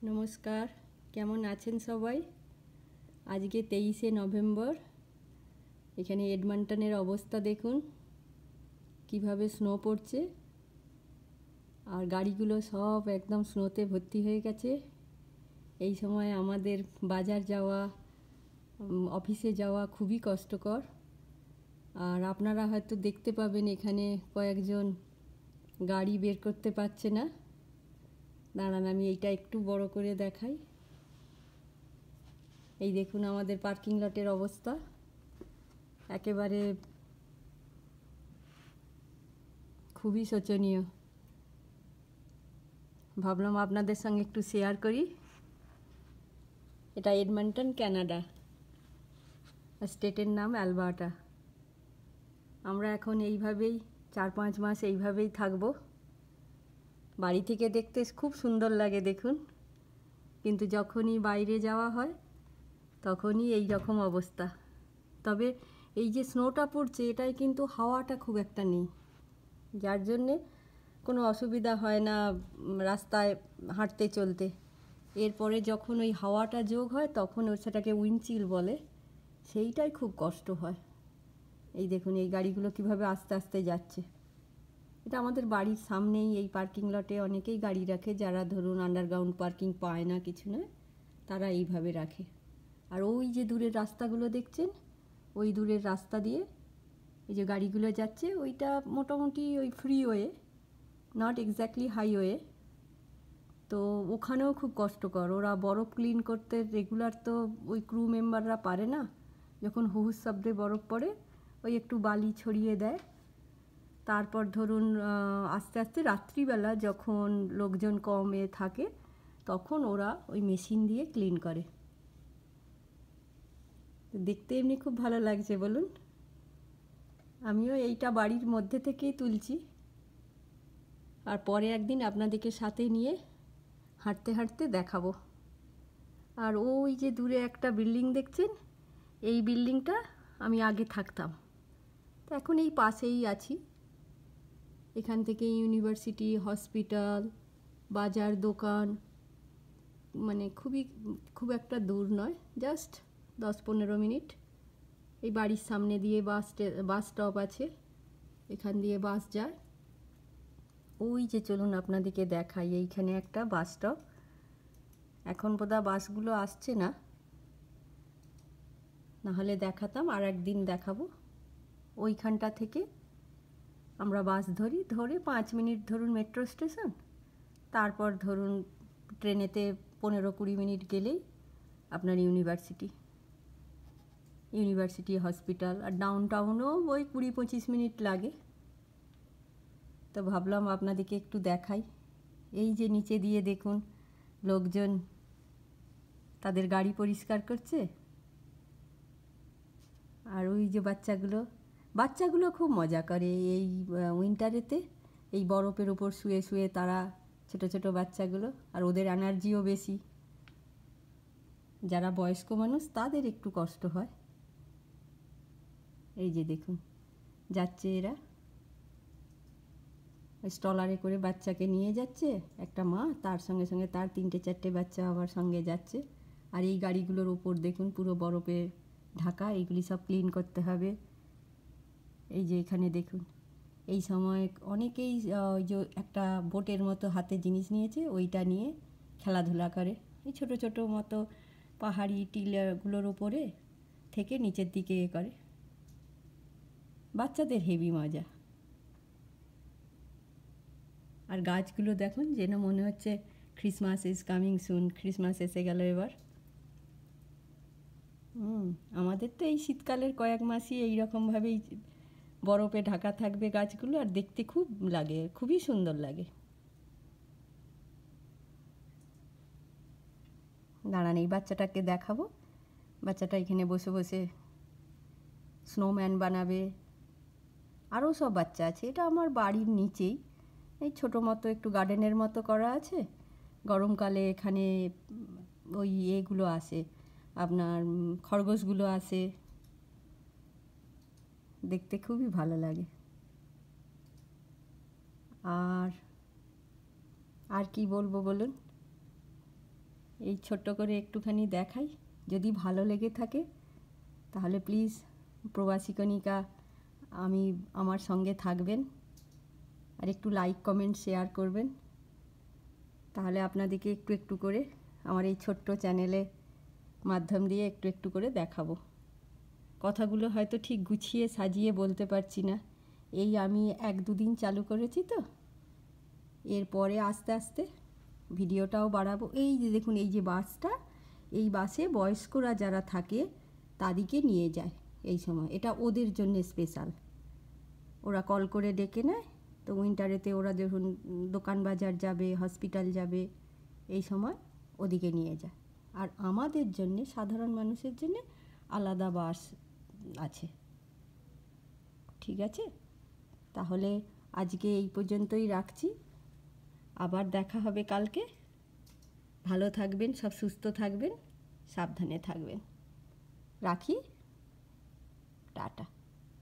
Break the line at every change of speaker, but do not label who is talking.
নমস্কার, কেমন আছেন সবাই? আজকে 23শে নভেম্বর। এখানে এডমন্টনের অবস্থা দেখুন, কিভাবে স্নো পড়ছে। আর গাড়িগুলো সব একদম স্নোতে ভর্তি হয়ে গেছে। এই সময় আমাদের বাজার যাওয়া, অফিসে যাওয়া খুবই কষ্টকর। আর আপনারা হয়তো দেখতে পাবেন এখানে কয়েকজন গাড়ি বের করতে পারছে না। দাঁড়ান, আমি এইটা একটু বড় করে দেখাই। এই দেখুন আমাদের পার্কিং লটের অবস্থা, একেবারে খুবই শোচনীয়। ভাবলাম আপনাদের সঙ্গে একটু শেয়ার করি। এটা এডমন্টন, কানাডা, স্টেটের নাম অ্যালবার্টা। আমরা এখন এইভাবেই 4-5 মাস এইভাবেই থাকবো। বাড়ি থেকে দেখতে খুব সুন্দর লাগে দেখুন, কিন্তু যখনই বাইরে যাওয়া হয় তখনই এই রকম অবস্থা। তবে এই যে স্নোটা পড়ছে, এটাই কিন্তু হাওয়াটা খুব একটা নেই, যার জন্যে কোনো অসুবিধা হয় না রাস্তায় হাঁটতে চলতে। এরপরে যখন ওই হাওয়াটা যোগ হয় তখন সেটাকে উইন্ডচিল বলে, সেইটাই খুব কষ্ট হয়। এই দেখুন এই গাড়িগুলো কিভাবে আস্তে আস্তে যাচ্ছে। এটা আমাদের বাড়ির সামনেই এই পার্কিং লটে অনেকেই গাড়ি রাখে, যারা ধরুন আন্ডারগ্রাউন্ড পার্কিং পায় না, কিছু নয়, তারা এইভাবে রাখে। আর ওই যে দূরের রাস্তাগুলো দেখছেন, ওই দূরের রাস্তা দিয়ে এই যে গাড়িগুলো যাচ্ছে, ওইটা মোটামুটি ওই ফ্রিওয়ে, নট এক্স্যাক্টলি হাইওয়ে। তো ওখানেও খুব কষ্টকর। ওরা বরফ ক্লিন করতে রেগুলার তো ওই ক্রু মেম্বাররা পারে না। যখন হুহুস শব্দে বরফ পড়ে, ওই একটু বালি ছড়িয়ে দেয়। তারপর ধরুন আস্তে আস্তে রাত্রিবেলা যখন লোকজন কমে থাকে, তখন ওরা ওই মেশিন দিয়ে ক্লিন করে। দেখতে এমনি খুব ভালো লাগছে বলুন। আমিও এইটা বাড়ির মধ্যে থেকেই তুলছি, আর পরে একদিন আপনাদেরকে সাথে নিয়ে হাঁটতে হাঁটতে দেখাবো। আর ওই যে দূরে একটা বিল্ডিং দেখছেন, এই বিল্ডিংটা আমি আগে থাকতাম, তো এখন এই পাশেই আছি। এখান থেকে ইউনিভার্সিটি, হসপিটাল, বাজার, দোকান, মানে খুব একটা দূর নয়, জাস্ট 10-15 মিনিট। এই বাড়ির সামনে দিয়ে বাস স্টপ আছে, এখান দিয়ে বাস যায়। ওই যে চলুন আপনাদেরকে দেখাই, এইখানে একটা বাস স্টপ। এখন বোধহয় বাসগুলো আসছে না, নাহলে দেখাতাম, আর একদিন দেখাবো। ওইখানটা থেকে আমরা বাস ধরে 5 মিনিট ধরুন মেট্রো স্টেশন, তারপর ধরুন ট্রেনেতে 15-20 মিনিট গেলেই আপনার ইউনিভার্সিটি হসপিটাল। আর ডাউন টাউনও ওই 20-25 মিনিট লাগে। তো ভাবলাম আপনাদেরকে একটু দেখাই। এই যে নিচে দিয়ে দেখুন লোকজন তাদের গাড়ি পরিষ্কার করছে। আর ওই যে বাচ্চাগুলো খুব মজা করে এই উইন্টারেতে, এই বরফের ওপর শুয়ে শুয়ে তারা, ছোট ছোট বাচ্চাগুলো। আর ওদের এনার্জিও বেশি। যারা বয়স্ক মানুষ তাদের একটু কষ্ট হয়। এই যে দেখুন যাচ্ছে এরা, স্টলারে করে বাচ্চাকে নিয়ে যাচ্ছে একটা মা, তার সঙ্গে সঙ্গে তার 3-4টে বাচ্চা আবার সঙ্গে যাচ্ছে। আর এই গাড়িগুলোর ওপর দেখুন পুরো বরফে ঢাকা, এইগুলি সব ক্লিন করতে হবে। এই যে এখানে দেখুন, এই সময় অনেকেই ওই যে একটা বোটের মতো হাতে জিনিস নিয়েছে, ওইটা নিয়ে খেলাধুলা করে। এই ছোট ছোট মতো পাহাড়ি টিলাগুলোর ওপরে থেকে নিচের দিকে করে। বাচ্চাদের হেভি মজা। আর গাছগুলো দেখুন, যেন মনে হচ্ছে Christmas is coming soon, Christmas এসে গেল এবার। আমাদের তো এই শীতকালের কয়েক মাসই এইরকমভাবেই বরফে ঢাকা থাকবে গাছগুলো, আর দেখতে খুবই সুন্দর লাগে। দাঁড়ান, এই বাচ্চাটাকে দেখাবো। বাচ্চাটা এখানে বসে বসে স্নোম্যান বানাবে। আরও সব বাচ্চা আছে। এটা আমার বাড়ির নিচেই এই ছোটো মতো একটু গার্ডেনের মতো করা আছে। গরমকালে এখানে ওই এগুলো আসে, আপনার খরগোশগুলো আসে, দেখতে খুবই ভালো লাগে। আর কি বলবো বলুন। এই ছোট্ট করে একটুখানি দেখাই। যদি ভালো লেগে থাকে তাহলে প্লিজ প্রবাসী কণিকা আমার সঙ্গে থাকবেন, আর একটু লাইক কমেন্ট শেয়ার করবেন। তাহলে আপনাদেরকে একটু একটু করে আমার এই ছোট্ট চ্যানেলে মাধ্যম দিয়ে একটু একটু করে দেখাবো। কথাগুলো হয়তো ঠিক গুছিয়ে সাজিয়ে বলতে পারছি না, এই আমি 1-2 দিন চালু করেছি তো, এরপরে আস্তে আস্তে ভিডিওটাও বাড়াবো। এই যে দেখুন, এই যে বাসটা, এই বাসে বয়স্করা যারা থাকে তাদেরকে নিয়ে যায় এই সময়, এটা ওদের জন্য স্পেশাল। ওরা কল করে ডেকে নেয়, তো উইন্টারেতে ওরা যখন দোকান বাজার যাবে, হসপিটাল যাবে, এই সময় ওদিকে নিয়ে যায়। আর আমাদের জন্যে, সাধারণ মানুষের জন্যে আলাদা বাস আছে। ঠিক আছে, তাহলে আজকে এই পর্যন্তই রাখছি। আবার দেখা হবে কালকে। ভালো থাকবেন, সব সুস্থ থাকবেন, সাবধানে থাকবেন। রাখি, টাটা।